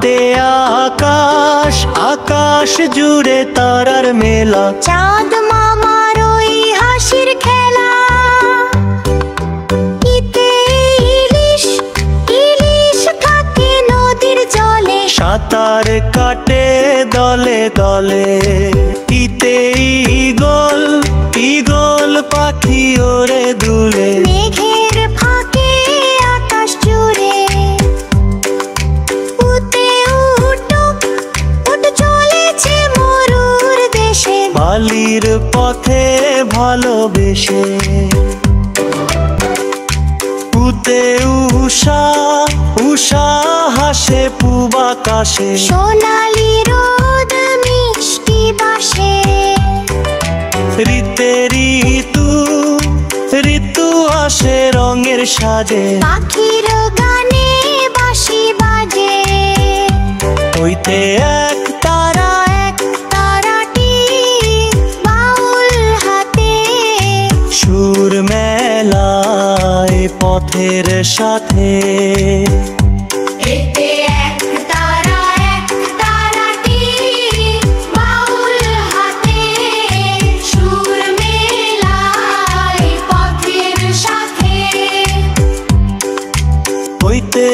রাতে আকাশ আকাশ জুড়ে তারার মেলা, চাঁদ মামার ওই হাসির খেলা। ইতে ইলিশ ইলিশ থাকে নদীর জলে, সাঁতার কাটে দলে দলে। ইতে ঈগল ঈগল পাখি ওরে দুলে, মেঘের ফাঁকে আকাশ জুড়ে। উতে উট উট চলেছে মরুর দেশে, বালির পথে ভালোবেসে। উতে উষা উষা হাসে পূব আকাশে, সোনালি রোদ মিষ্টি বাসে। ঋতে ঋতু ঋতু আসে রঙের সাজে, পাখির গানে বাঁশি বাজে। হইতে এক তারাটি বাউল হাতে, সুর মেলায় পথের সাথে। এতে এক তারাটি বাউল হাতে, সুর মেলায় পথের সাথে। হইতে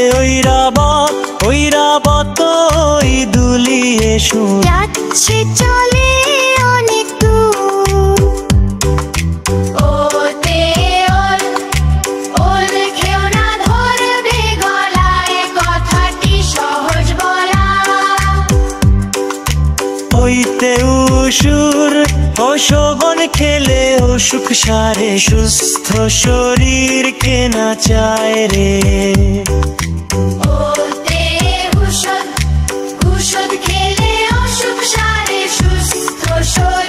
ঐরাবত ওই দুলিয়ে সুর, যাচ্ছে চলে অনেক দূর। ওতে ওল খেও না ধরবে গলায়, কথাটি সহজ বলা। হইতে উসুর ও শোভন খেলে অসুখ সারে, সুস্থ শরীর কেনা চায় রে। ওতে ঔষধ খেলে অসুখ সারে, সুস্থ শরীর